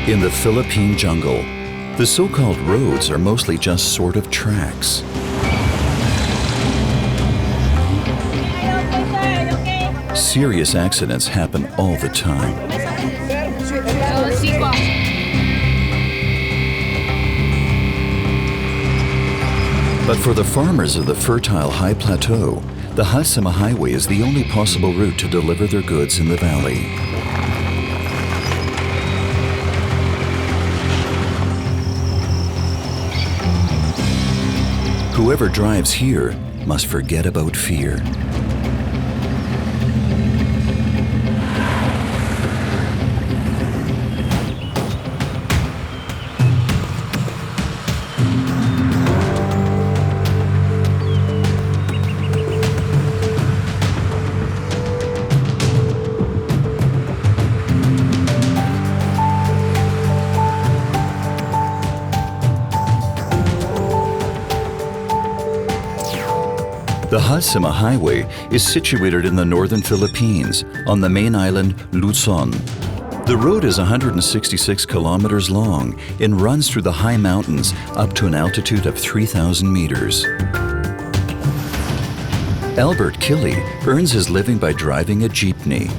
In the Philippine jungle, the so-called roads are mostly just sort of tracks. Serious accidents happen all the time. But for the farmers of the fertile high plateau, the Hassama Highway is the only possible route to deliver their goods in the valley. Whoever drives here must forget about fear. The Halsema Highway is situated in the northern Philippines on the main island Luzon. The road is 166 kilometers long and runs through the high mountains up to an altitude of 3,000 meters. Albert Killy earns his living by driving a jeepney.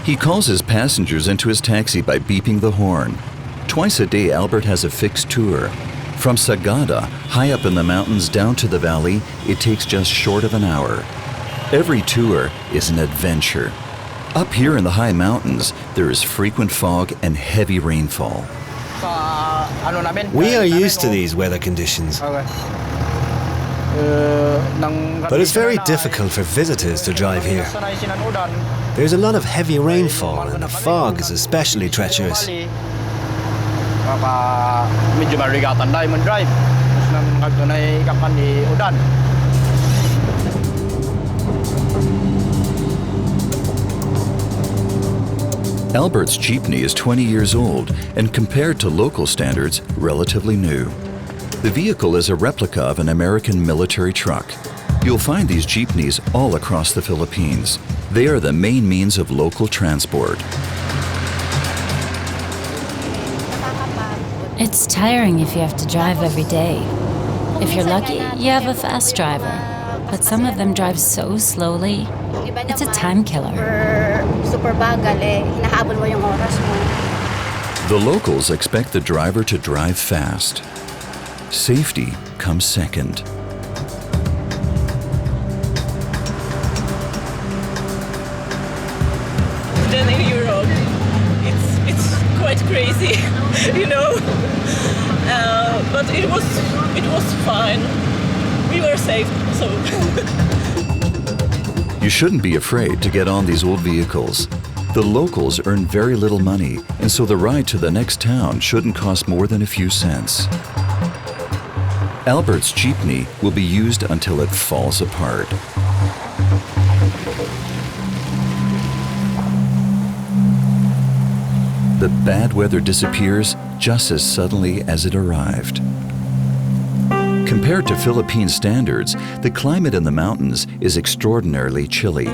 He calls his passengers into his taxi by beeping the horn. Twice a day, Albert has a fixed tour. From Sagada, high up in the mountains down to the valley, it takes just short of an hour. Every tour is an adventure. Up here in the high mountains, there is frequent fog and heavy rainfall. We are used to these weather conditions. But it's very difficult for visitors to drive here. There's a lot of heavy rainfall and the fog is especially treacherous. Albert's jeepney is 20 years old and compared to local standards, relatively new. The vehicle is a replica of an American military truck. You'll find these jeepneys all across the Philippines. They are the main means of local transport. It's tiring if you have to drive every day. If you're lucky, you have a fast driver. But some of them drive so slowly, it's a time killer. The locals expect the driver to drive fast. Safety comes second. Then in Europe, it's quite crazy, you know. But it was fine. We were safe, so. You shouldn't be afraid to get on these old vehicles. The locals earn very little money, and so the ride to the next town shouldn't cost more than a few cents. Albert's jeepney will be used until it falls apart. The bad weather disappears just as suddenly as it arrived. Compared to Philippine standards, the climate in the mountains is extraordinarily chilly.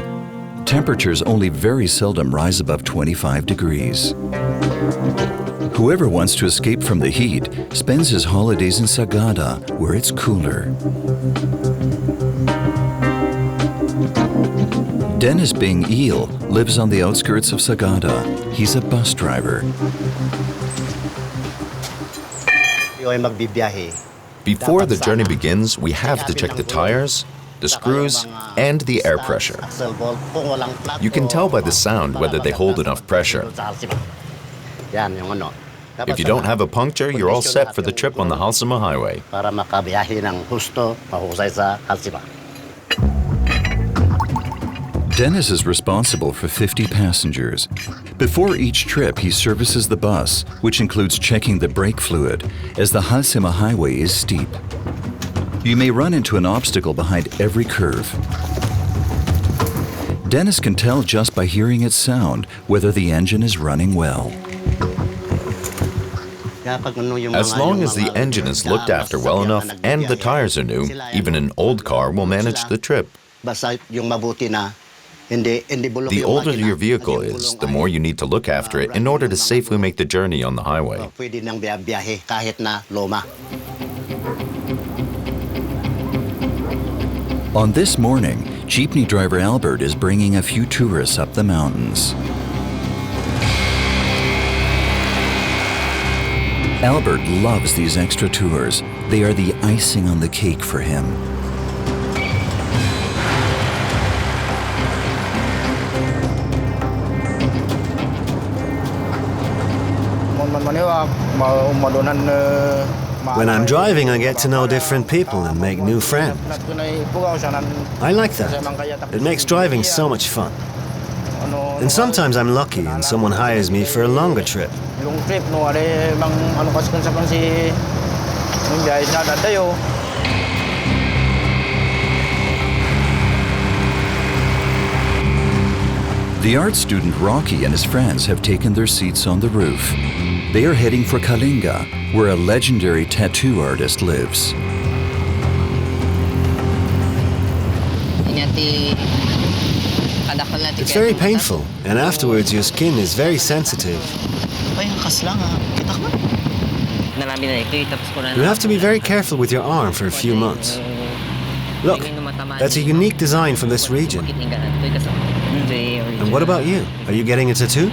Temperatures only very seldom rise above 25 degrees. Whoever wants to escape from the heat spends his holidays in Sagada, where it's cooler. Dennis Bing Eel lives on the outskirts of Sagada. He's a bus driver. Before the journey begins, we have to check the tires, the screws, and the air pressure. You can tell by the sound whether they hold enough pressure. If you don't have a puncture, you're all set for the trip on the Halsema Highway. Dennis is responsible for 50 passengers. Before each trip, he services the bus, which includes checking the brake fluid, as the Hassama Highway is steep. You may run into an obstacle behind every curve. Dennis can tell just by hearing its sound whether the engine is running well. As long as the engine is looked after well enough and the tires are new, even an old car will manage the trip. The older your vehicle is, the more you need to look after it in order to safely make the journey on the highway. On this morning, jeepney driver Albert is bringing a few tourists up the mountains. Albert loves these extra tours. They are the icing on the cake for him. When I'm driving, I get to know different people and make new friends. I like that. It makes driving so much fun. And sometimes I'm lucky and someone hires me for a longer trip. The art student Rocky and his friends have taken their seats on the roof. They are heading for Kalinga, where a legendary tattoo artist lives. It's very painful, and afterwards your skin is very sensitive. You have to be very careful with your arm for a few months. Look, that's a unique design from this region. And what about you? Are you getting a tattoo?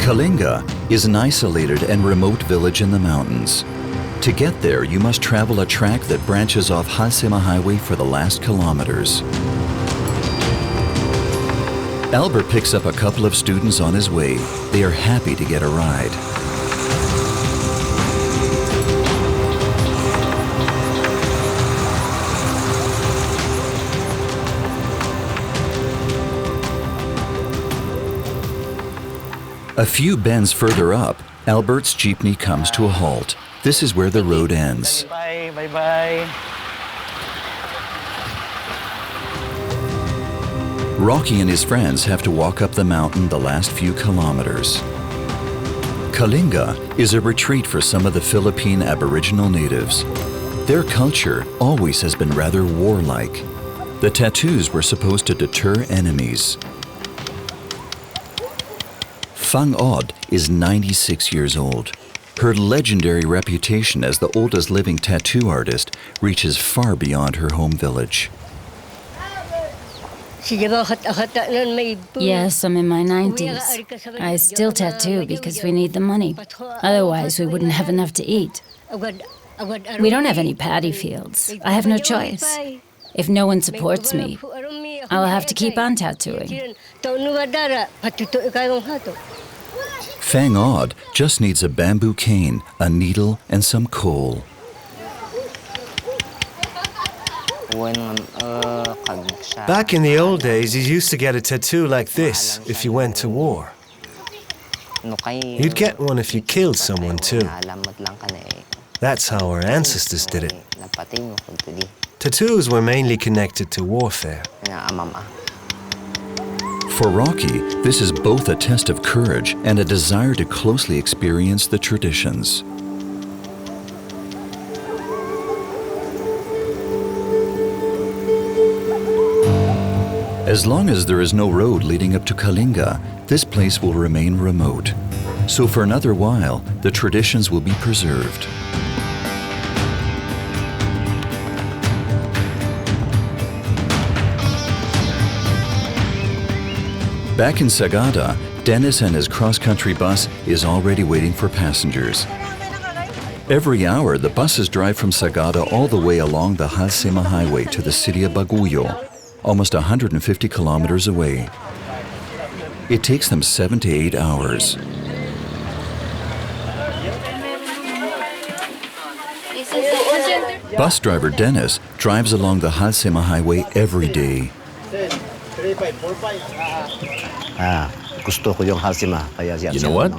Kalinga is an isolated and remote village in the mountains. To get there, you must travel a track that branches off Halsema Highway for the last kilometers. Albert picks up a couple of students on his way. They are happy to get a ride. A few bends further up, Albert's jeepney comes to a halt. This is where the road ends. Bye, bye, bye. Rocky and his friends have to walk up the mountain the last few kilometers. Kalinga is a retreat for some of the Philippine Aboriginal natives. Their culture always has been rather warlike. The tattoos were supposed to deter enemies. Phang Od is 96 years old. Her legendary reputation as the oldest living tattoo artist reaches far beyond her home village. Yes, I'm in my 90s. I still tattoo because we need the money. Otherwise, we wouldn't have enough to eat. We don't have any paddy fields. I have no choice. If no one supports me, I'll have to keep on tattooing. Phang Od just needs a bamboo cane, a needle, and some coal. Back in the old days, you used to get a tattoo like this if you went to war. You'd get one if you killed someone too. That's how our ancestors did it. Tattoos were mainly connected to warfare. For Rocky, this is both a test of courage and a desire to closely experience the traditions. As long as there is no road leading up to Kalinga, this place will remain remote. So for another while, the traditions will be preserved. Back in Sagada, Dennis and his cross-country bus is already waiting for passengers. Every hour, the buses drive from Sagada all the way along the Halsema Highway to the city of Baguio, almost 150 kilometers away. It takes them 7 to 8 hours. Bus driver Dennis drives along the Halsema Highway every day. You know what?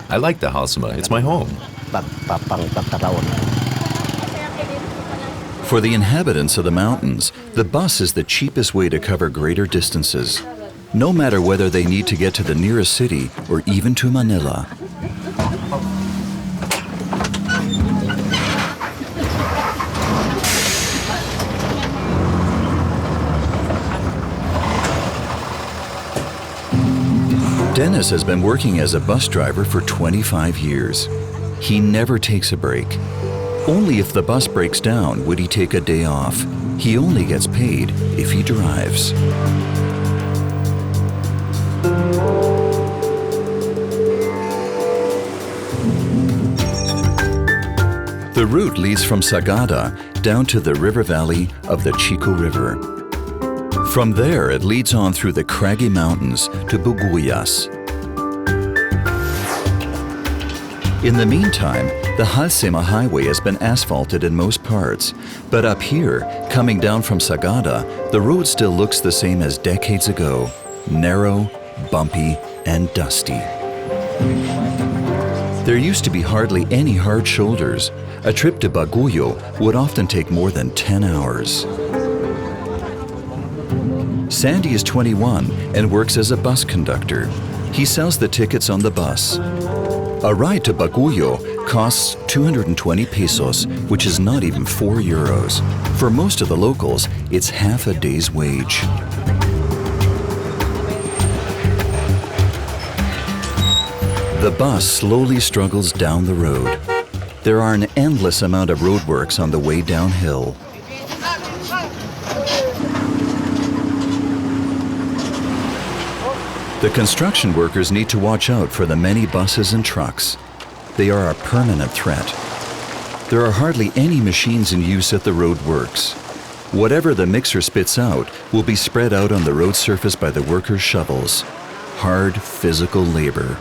I like the Halsema. It's my home. For the inhabitants of the mountains, the bus is the cheapest way to cover greater distances, no matter whether they need to get to the nearest city or even to Manila. Dennis has been working as a bus driver for 25 years. He never takes a break. Only if the bus breaks down would he take a day off. He only gets paid if he drives. The route leads from Sagada down to the river valley of the Chico River. From there, it leads on through the craggy mountains to Buguyas. In the meantime, the Halsema Highway has been asphalted in most parts, but up here, coming down from Sagada, the road still looks the same as decades ago, narrow, bumpy, and dusty. There used to be hardly any hard shoulders. A trip to Baguio would often take more than 10 hours. Sandy is 21 and works as a bus conductor. He sells the tickets on the bus. A ride to Baguio costs 220 pesos, which is not even 4 euros. For most of the locals, it's half a day's wage. The bus slowly struggles down the road. There are an endless amount of roadworks on the way downhill. The construction workers need to watch out for the many buses and trucks. They are a permanent threat. There are hardly any machines in use at the roadworks. Whatever the mixer spits out will be spread out on the road surface by the workers' shovels. Hard physical labor.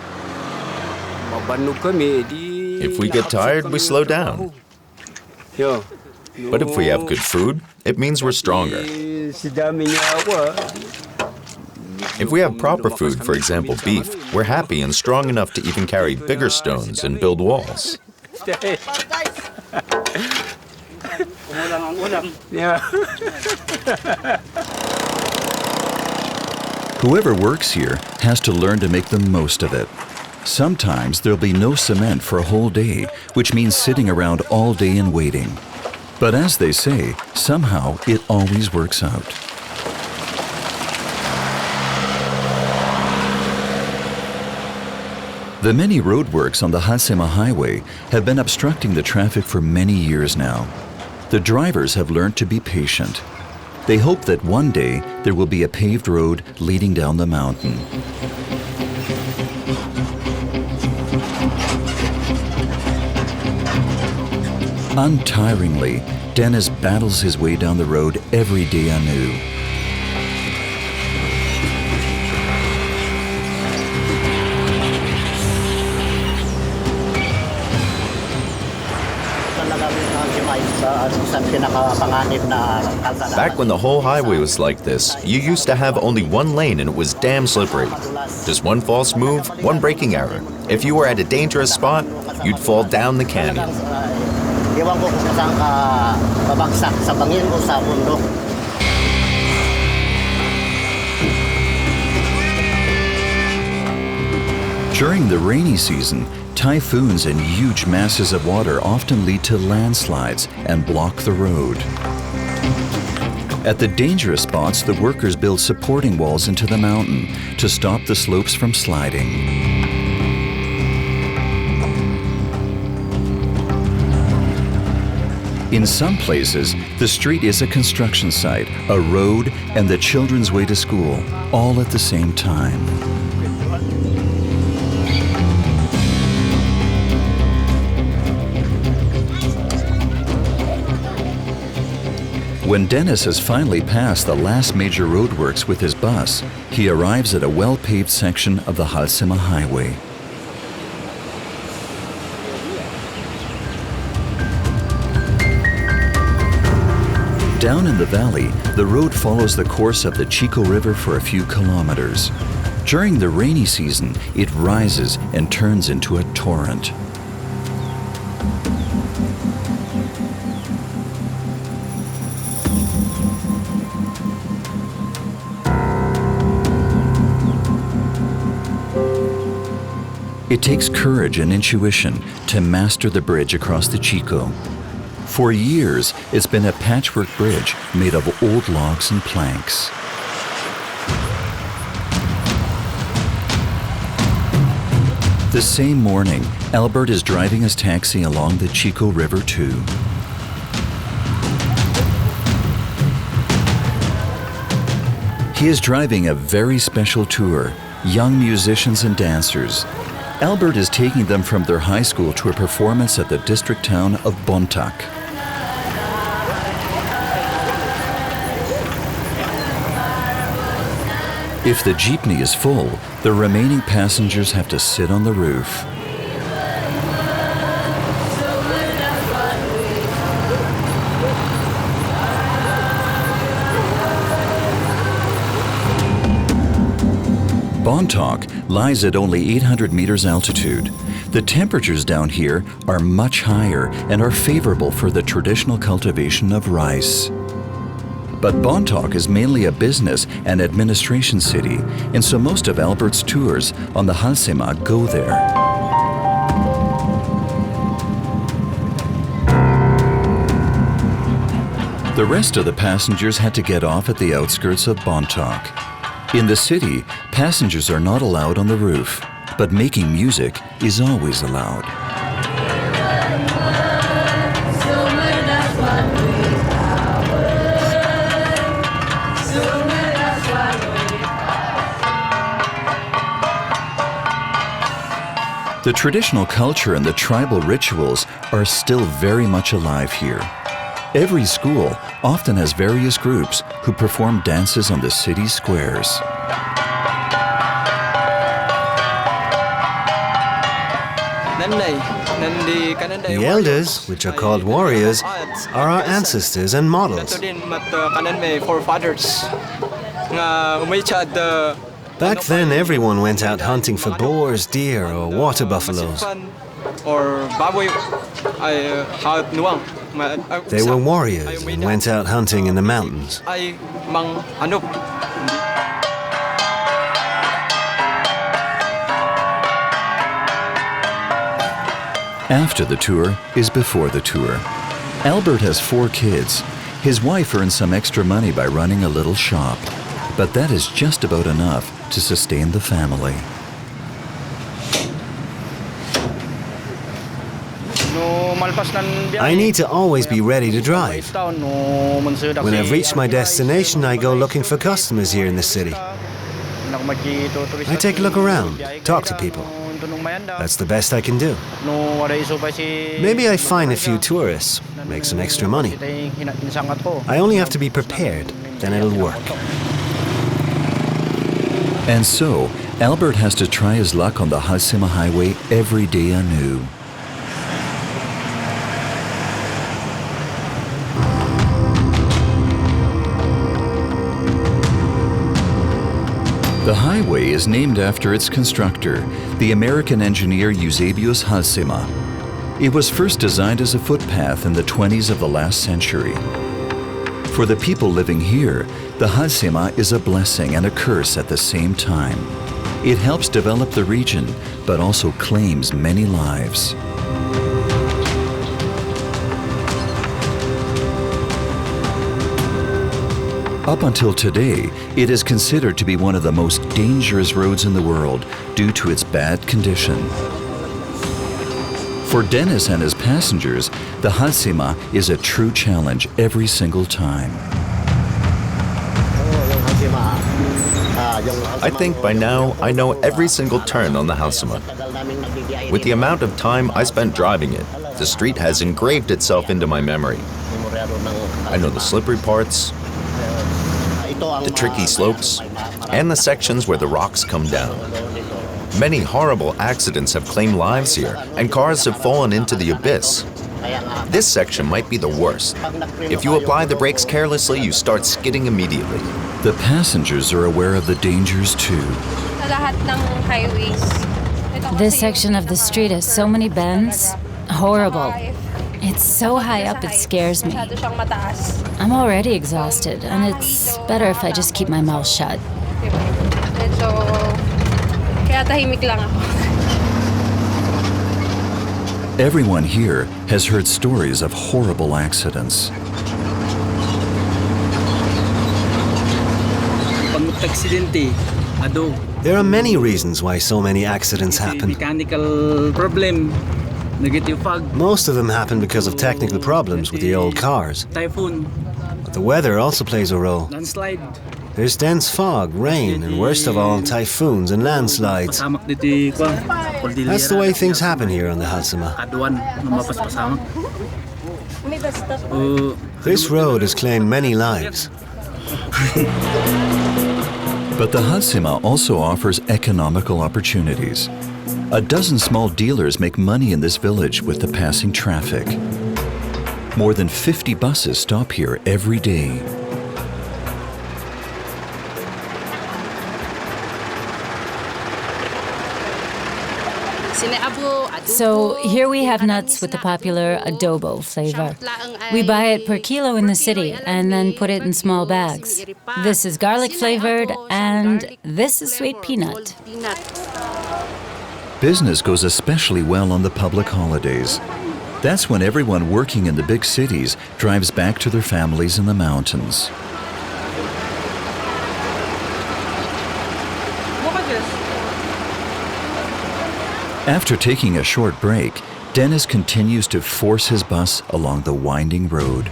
If we get tired, we slow down. But if we have good food, it means we're stronger. If we have proper food, for example beef, we're happy and strong enough to even carry bigger stones and build walls. Whoever works here has to learn to make the most of it. Sometimes there'll be no cement for a whole day, which means sitting around all day and waiting. But as they say, somehow it always works out. The many roadworks on the Hassama Highway have been obstructing the traffic for many years now. The drivers have learned to be patient. They hope that one day there will be a paved road leading down the mountain. Untiringly, Dennis battles his way down the road every day anew. Back when the whole highway was like this, you used to have only one lane and it was damn slippery. Just one false move, one braking error. If you were at a dangerous spot, you'd fall down the canyon. During the rainy season, typhoons and huge masses of water often lead to landslides and block the road. At the dangerous spots, the workers build supporting walls into the mountain to stop the slopes from sliding. In some places, the street is a construction site, a road, and the children's way to school, all at the same time. When Dennis has finally passed the last major roadworks with his bus, he arrives at a well-paved section of the Halsema Highway. Down in the valley, the road follows the course of the Chico River for a few kilometers. During the rainy season, it rises and turns into a torrent. It takes courage and intuition to master the bridge across the Chico. For years, it's been a patchwork bridge made of old logs and planks. The same morning, Albert is driving his taxi along the Chico River too. He is driving a very special tour, young musicians and dancers. Albert is taking them from their high school to a performance at the district town of Bontoc. If the jeepney is full, the remaining passengers have to sit on the roof. Bontoc lies at only 800 meters altitude. The temperatures down here are much higher and are favorable for the traditional cultivation of rice. But Bontoc is mainly a business and administration city, and so most of Albert's tours on the Halsema go there. The rest of the passengers had to get off at the outskirts of Bontoc. In the city, passengers are not allowed on the roof, but making music is always allowed. The traditional culture and the tribal rituals are still very much alive here. Every school often has various groups who perform dances on the city squares. The elders, which are called warriors, are our ancestors and models. Back then, everyone went out hunting for boars, deer, or water buffaloes. They were warriors and went out hunting in the mountains. After the tour is before the tour. Albert has 4 kids. His wife earns some extra money by running a little shop, but that is just about enough to sustain the family. I need to always be ready to drive. When I've reached my destination, I go looking for customers here in the city. I take a look around, talk to people. That's the best I can do. Maybe I find a few tourists, make some extra money. I only have to be prepared, then it'll work. And so, Albert has to try his luck on the Hassama Highway every day anew. The highway is named after its constructor, the American engineer Eusebius Halsema. It was first designed as a footpath in the 20s of the last century. For the people living here, the Halsema is a blessing and a curse at the same time. It helps develop the region, but also claims many lives. Up until today, it is considered to be one of the most dangerous roads in the world due to its bad condition. For Dennis and his passengers, the Halsema is a true challenge every single time. I think by now I know every single turn on the Halsema. With the amount of time I spent driving it, the street has engraved itself into my memory. I know the slippery parts, the tricky slopes, and the sections where the rocks come down. Many horrible accidents have claimed lives here, and cars have fallen into the abyss. This section might be the worst. If you apply the brakes carelessly, you start skidding immediately. The passengers are aware of the dangers too. This section of the street has so many bends. Horrible. It's so high up it scares me. I'm already exhausted, and it's better if I just keep my mouth shut. Everyone here has heard stories of horrible accidents. Pag aksidente, adong There are many reasons why so many accidents happen. Mechanical problem, negative fog. Most of them happen because of technical problems with the old cars. Typhoon. But the weather also plays a role. Landslide. There's dense fog, rain, and worst of all, typhoons and landslides. That's the way things happen here on the Halsema. This road has claimed many lives. But the Hassema also offers economical opportunities. A dozen small dealers make money in this village with the passing traffic. More than 50 buses stop here every day. So here we have nuts with the popular adobo flavor. We buy it per kilo in the city and then put it in small bags. This is garlic flavored and this is sweet peanut. Business goes especially well on the public holidays. That's when everyone working in the big cities drives back to their families in the mountains. After taking a short break, Dennis continues to force his bus along the winding road.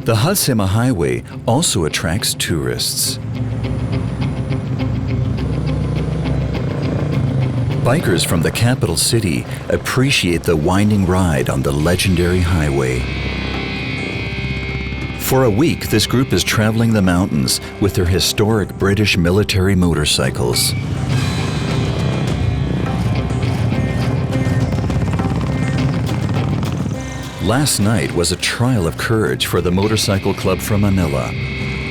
The Halsema Highway also attracts tourists. Bikers from the capital city appreciate the winding ride on the legendary highway. For a week, this group is traveling the mountains with their historic British military motorcycles. Last night was a trial of courage for the motorcycle club from Manila.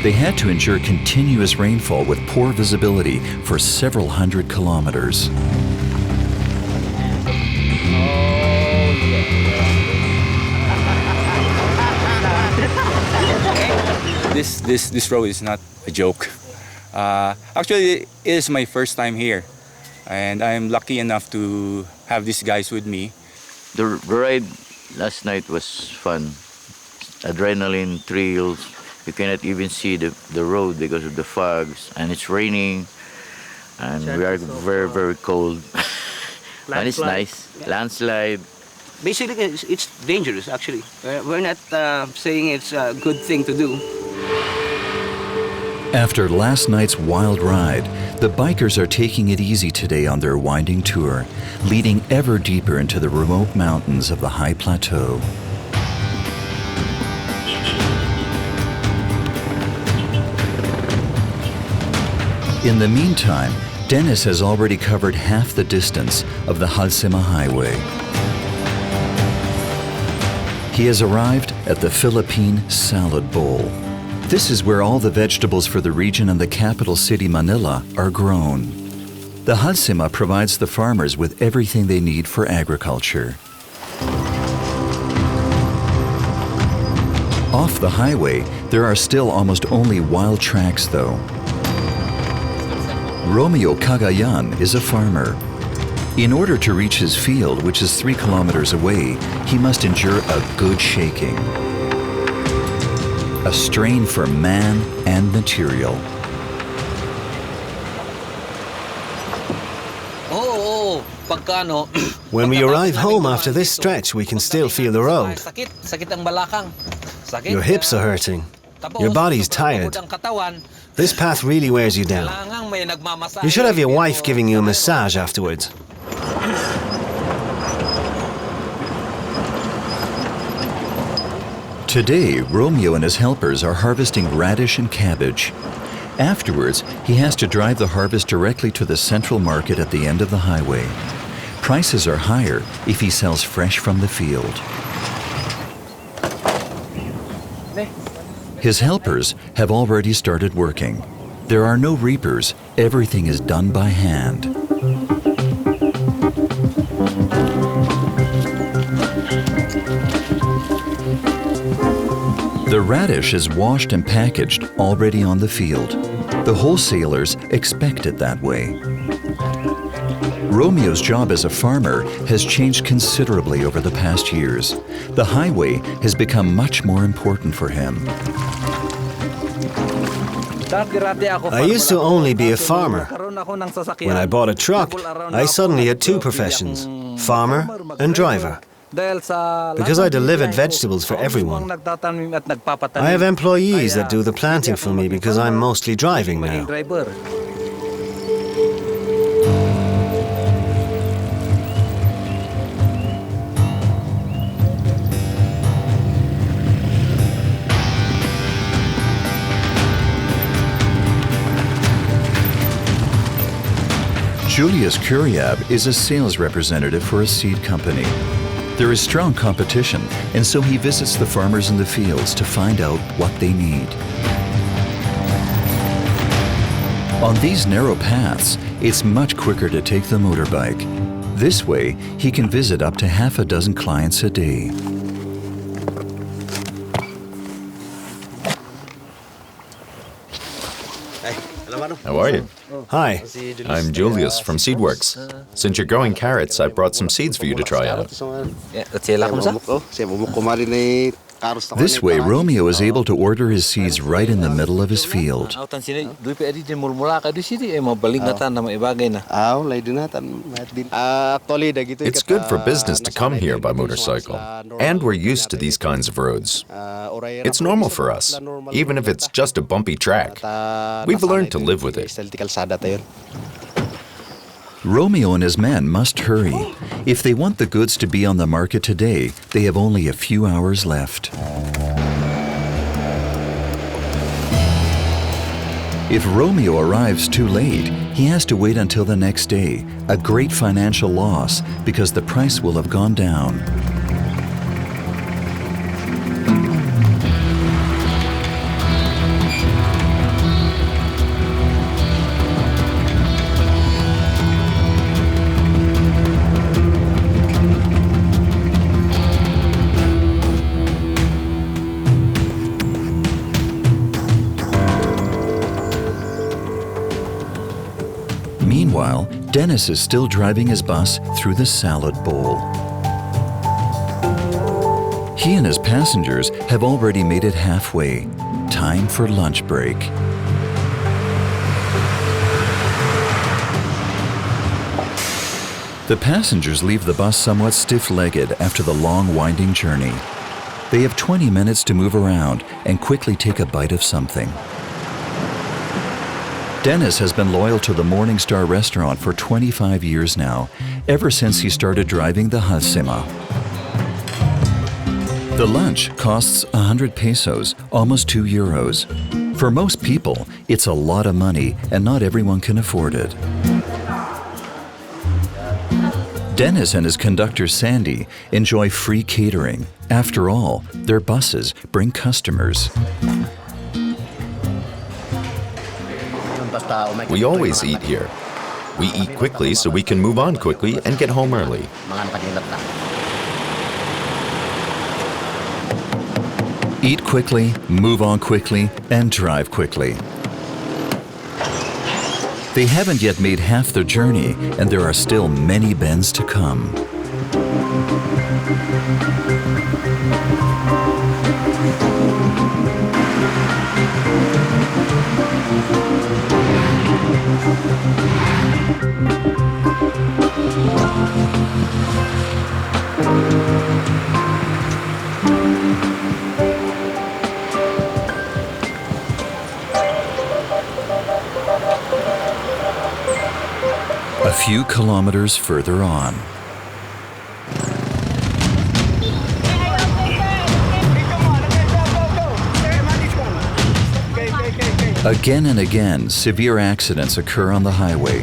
They had to endure continuous rainfall with poor visibility for several hundred kilometers. This road is not a joke. Actually, it is my first time here, and I'm lucky enough to have these guys with me. The ride last night was fun. Adrenaline, thrills. You cannot even see the road because of the fogs, and it's raining, and we are very, very cold. And it's nice. Landslide. Basically, it's dangerous, actually. We're not saying it's a good thing to do. After last night's wild ride, the bikers are taking it easy today on their winding tour, leading ever deeper into the remote mountains of the high plateau. In the meantime, Dennis has already covered half the distance of the Halsema Highway. He has arrived at the Philippine Salad Bowl. This is where all the vegetables for the region and the capital city, Manila, are grown. The Halsema provides the farmers with everything they need for agriculture. Off the highway, there are still almost only wild tracks, though. Romeo Cagayan is a farmer. In order to reach his field, which is 3 kilometers away, he must endure a good shaking. A strain for man and material. When we arrive home after this stretch, we can still feel the road. Your hips are hurting. Your body's tired. This path really wears you down. You should have your wife giving you a massage afterwards. Today, Romeo and his helpers are harvesting radish and cabbage. Afterwards, he has to drive the harvest directly to the central market at the end of the highway. Prices are higher if he sells fresh from the field. His helpers have already started working. There are no reapers. Everything is done by hand. The radish is washed and packaged already on the field. The wholesalers expect it that way. Romeo's job as a farmer has changed considerably over the past years. The highway has become much more important for him. I used to only be a farmer. When I bought a truck, I suddenly had two professions, farmer and driver. Because I delivered vegetables for everyone. I have employees that do the planting for me because I'm mostly driving now. Julius Kuryab is a sales representative for a seed company. There is strong competition, and so he visits the farmers in the fields to find out what they need. On these narrow paths, it's much quicker to take the motorbike. This way, he can visit up to half a dozen clients a day. How are you? Hi. I'm Julius from Seedworks. Since you're growing carrots, I brought some seeds for you to try out. This way, Romeo is able to order his seeds right in the middle of his field. It's good for business to come here by motorcycle, and we're used to these kinds of roads. It's normal for us, even if it's just a bumpy track. We've learned to live with it. Romeo and his men must hurry. If they want the goods to be on the market today, they have only a few hours left. If Romeo arrives too late, he has to wait until the next day, a great financial loss because the price will have gone down. Meanwhile, Dennis is still driving his bus through the salad bowl. He and his passengers have already made it halfway. Time for lunch break. The passengers leave the bus somewhat stiff-legged after the long, winding journey. They have 20 minutes to move around and quickly take a bite of something. Dennis has been loyal to the Morning Star restaurant for 25 years now, ever since he started driving the Halsema. The lunch costs 100 pesos, almost 2 euros. For most people, it's a lot of money and not everyone can afford it. Dennis and his conductor Sandy enjoy free catering. After all, their buses bring customers. We always eat here. We eat quickly so we can move on quickly and get home early. Eat quickly, move on quickly, and drive quickly. They haven't yet made half the journey, and there are still many bends to come. A few kilometers further on. Again and again, severe accidents occur on the highway.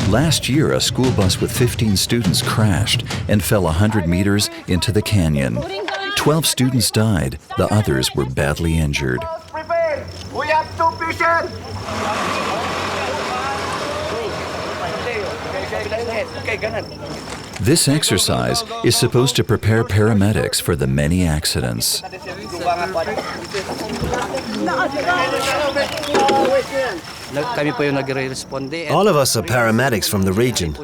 Last year, a school bus with 15 students crashed and fell 100 meters into the canyon. 12 students died. The others were badly injured. We have 2 patients. This exercise is supposed to prepare paramedics for the many accidents. All of us are paramedics from the region.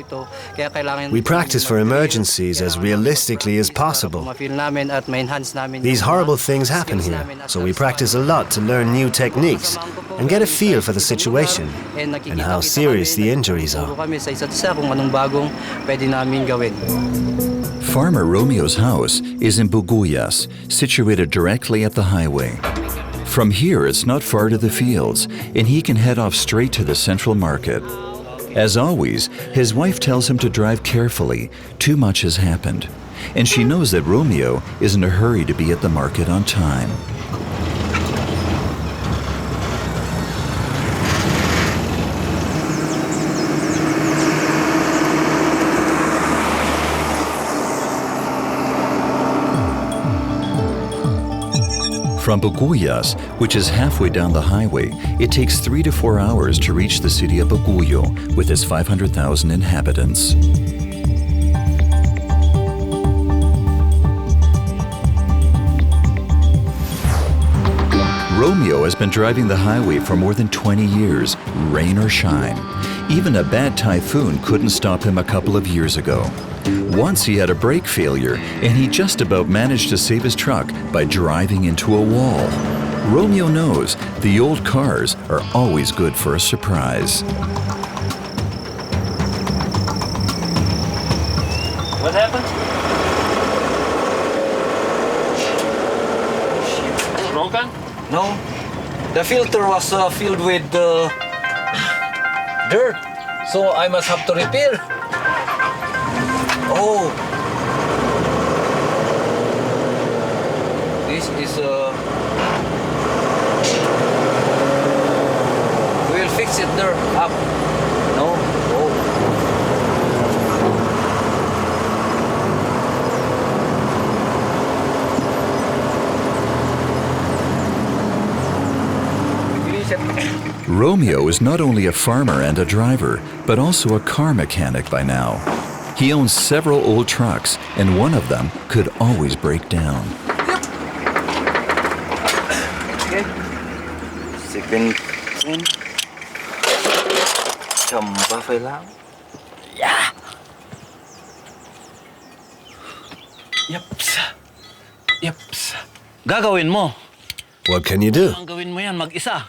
We practice for emergencies as realistically as possible. These horrible things happen here, so we practice a lot to learn new techniques and get a feel for the situation and how serious the injuries are. Farmer Romeo's house is in Buguyas, situated directly at the highway. From here, it's not far to the fields, and he can head off straight to the central market. As always, his wife tells him to drive carefully. Too much has happened, and she knows that Romeo is in a hurry to be at the market on time. From Buguyas, which is halfway down the highway, it takes 3 to 4 hours to reach the city of Baguio with its 500,000 inhabitants. Romeo has been driving the highway for more than 20 years, rain or shine. Even a bad typhoon couldn't stop him a couple of years ago. Once he had a brake failure, and he just about managed to save his truck by driving into a wall. Romeo knows the old cars are always good for a surprise. What happened? Broken? No. The filter was filled with dirt, so I must have to repair. Oh, this is we'll fix it there up. No, oh. Romeo is not only a farmer and a driver, but also a car mechanic by now. He owns several old trucks, and one of them could always break down. Okay. Second pin. Chamba phải lang. Yeah. Yeps. Yeps. Gagawin mo. What can you do? Ang gawin mo yan mag-isa.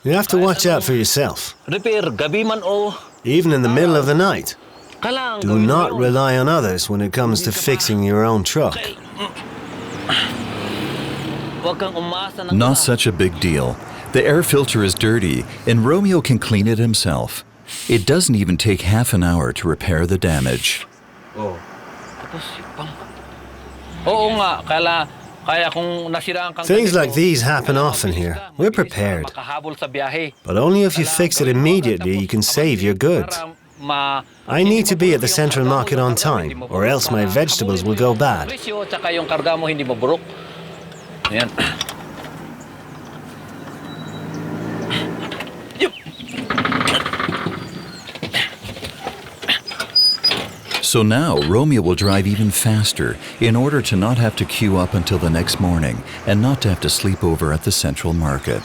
You have to watch out for yourself, Repair gabi man o. even in the middle of the night. Do not rely on others when it comes to fixing your own truck. Not such a big deal. The air filter is dirty, and Romeo can clean it himself. It doesn't even take half an hour to repair the damage. Things like these happen often here. We're prepared. But only if you fix it immediately you can save your goods. I need to be at the central market on time, or else my vegetables will go bad. So now Romeo will drive even faster in order to not have to queue up until the next morning and not to have to sleep over at the central market.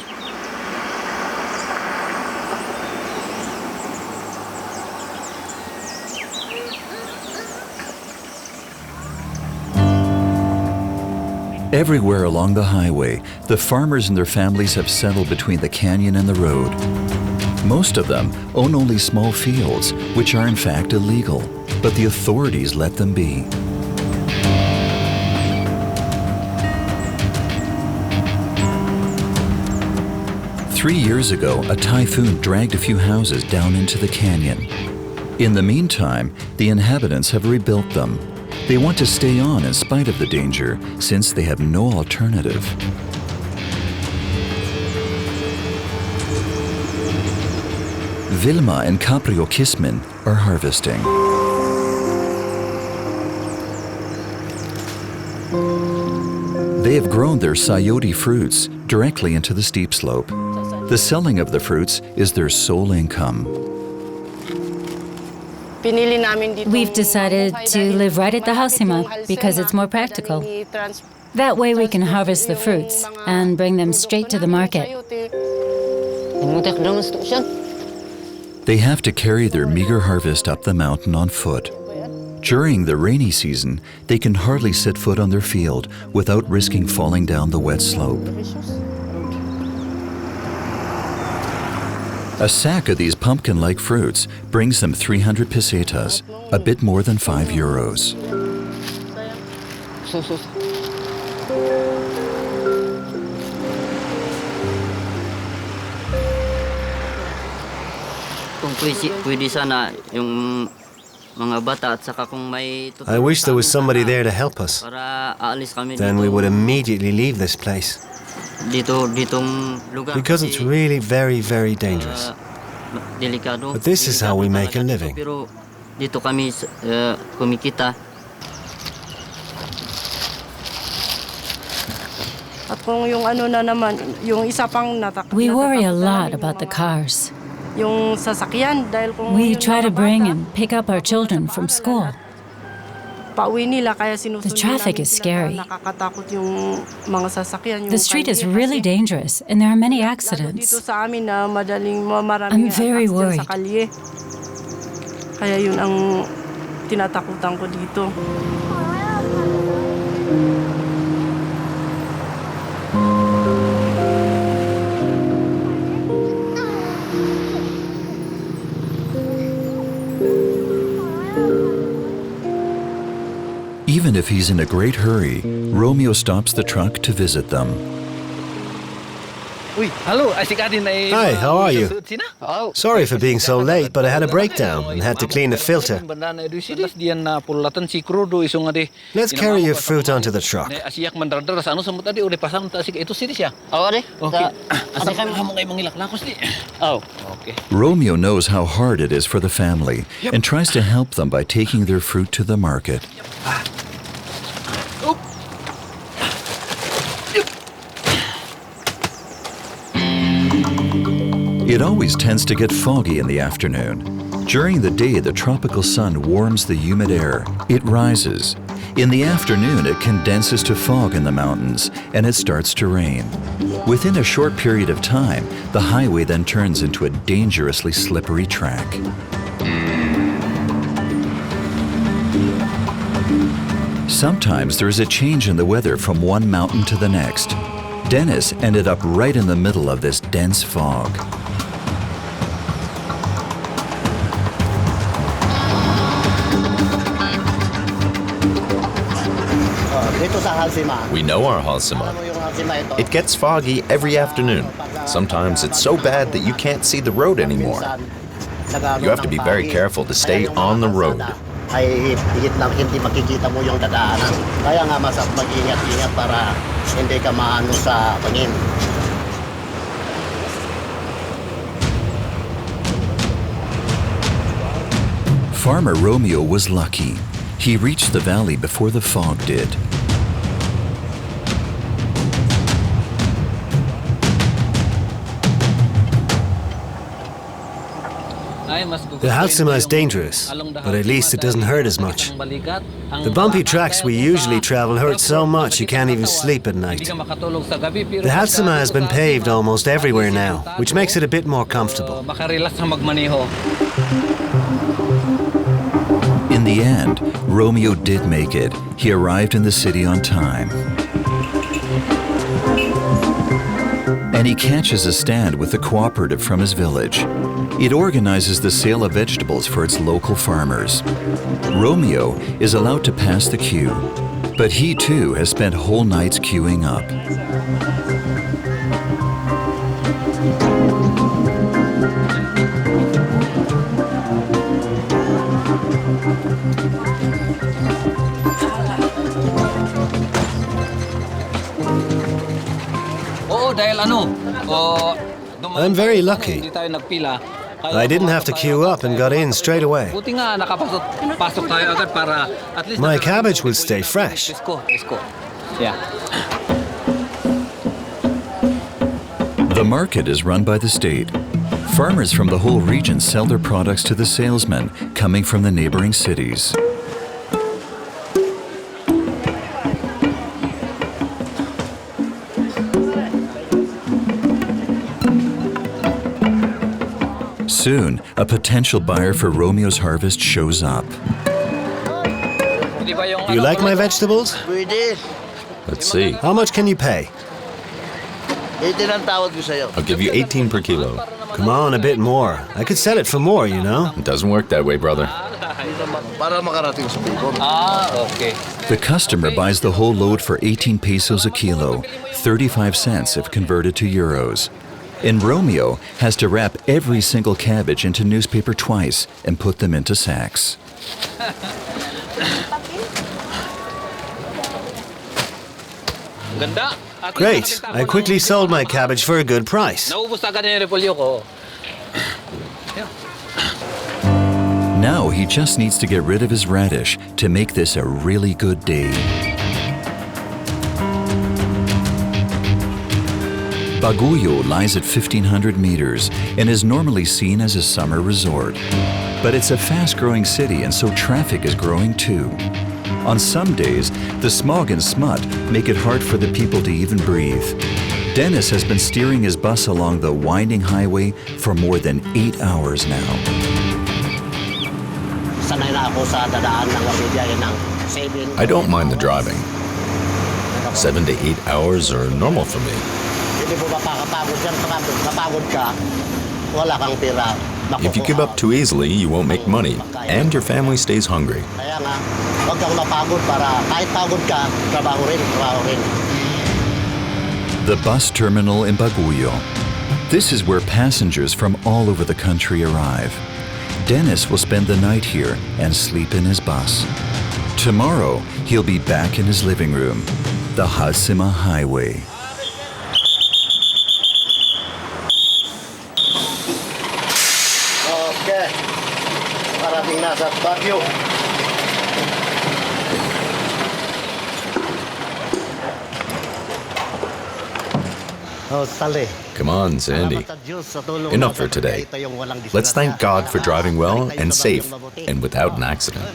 Everywhere along the highway, the farmers and their families have settled between the canyon and the road. Most of them own only small fields, which are in fact illegal, but the authorities let them be. Three years ago, a typhoon dragged a few houses down into the canyon. In the meantime, the inhabitants have rebuilt them. They want to stay on in spite of the danger, since they have no alternative. Vilma and Caprio Kismin are harvesting. They have grown their sayote fruits directly into the steep slope. The selling of the fruits is their sole income. We've decided to live right at the Halsema because it's more practical. That way we can harvest the fruits and bring them straight to the market. They have to carry their meager harvest up the mountain on foot. During the rainy season, they can hardly set foot on their field without risking falling down the wet slope. A sack of these pumpkin-like fruits brings them 300 pesetas, a bit more than €5. I wish there was somebody there to help us. Then we would immediately leave this place. Because it's really very, very dangerous. But this is how we make a living. We worry a lot about the cars. We try to bring and pick up our children from school. The traffic is scary. The street is really dangerous, and there are many accidents. I'm very worried. Even if he's in a great hurry, Romeo stops the truck to visit them. Hi, how are you? Sorry for being so late, but I had a breakdown and had to clean the filter. Let's carry your fruit onto the truck. Romeo knows how hard it is for the family and tries to help them by taking their fruit to the market. It always tends to get foggy in the afternoon. During the day, the tropical sun warms the humid air. It rises. In the afternoon, it condenses to fog in the mountains, and it starts to rain. Within a short period of time, the highway then turns into a dangerously slippery track. Sometimes there is a change in the weather from one mountain to the next. Dennis ended up right in the middle of this dense fog. We know our Halsema. It gets foggy every afternoon. Sometimes it's so bad that you can't see the road anymore. You have to be very careful to stay on the road. Farmer Romeo was lucky. He reached the valley before the fog did. The Halsema is dangerous, but at least it doesn't hurt as much. The bumpy tracks we usually travel hurt so much you can't even sleep at night. The Halsema has been paved almost everywhere now, which makes it a bit more comfortable. In the end, Romeo did make it. He arrived in the city on time. And he catches a stand with a cooperative from his village. It organizes the sale of vegetables for its local farmers. Romeo is allowed to pass the queue, but he too has spent whole nights queuing up. I'm very lucky. I didn't have to queue up and got in straight away. My cabbage will stay fresh. The market is run by the state. Farmers from the whole region sell their products to the salesmen coming from the neighboring cities. Soon, a potential buyer for Romeo's harvest shows up. You like my vegetables? Let's see. How much can you pay? I'll give you 18 per kilo. Come on, a bit more. I could sell it for more, you know? It doesn't work that way, brother. Okay. The customer buys the whole load for 18 pesos a kilo, 35 cents if converted to euros. And Romeo has to wrap every single cabbage into newspaper twice and put them into sacks. Great. I quickly sold my cabbage for a good price. Now he just needs to get rid of his radish to make this a really good day. Baguio lies at 1,500 meters and is normally seen as a summer resort. But it's a fast-growing city, and so traffic is growing too. On some days, the smog and smut make it hard for the people to even breathe. Dennis has been steering his bus along the winding highway for more than 8 hours now. I don't mind the driving. 7 to 8 hours are normal for me. If you give up too easily, you won't make money, and your family stays hungry. The bus terminal in Baguio. This is where passengers from all over the country arrive. Dennis will spend the night here and sleep in his bus. Tomorrow, he'll be back in his living room, the Halsema Highway. Okay. Parating na sa Baguio. Come on, Sandy. Enough for today. Let's thank God for driving well and safe and without an accident.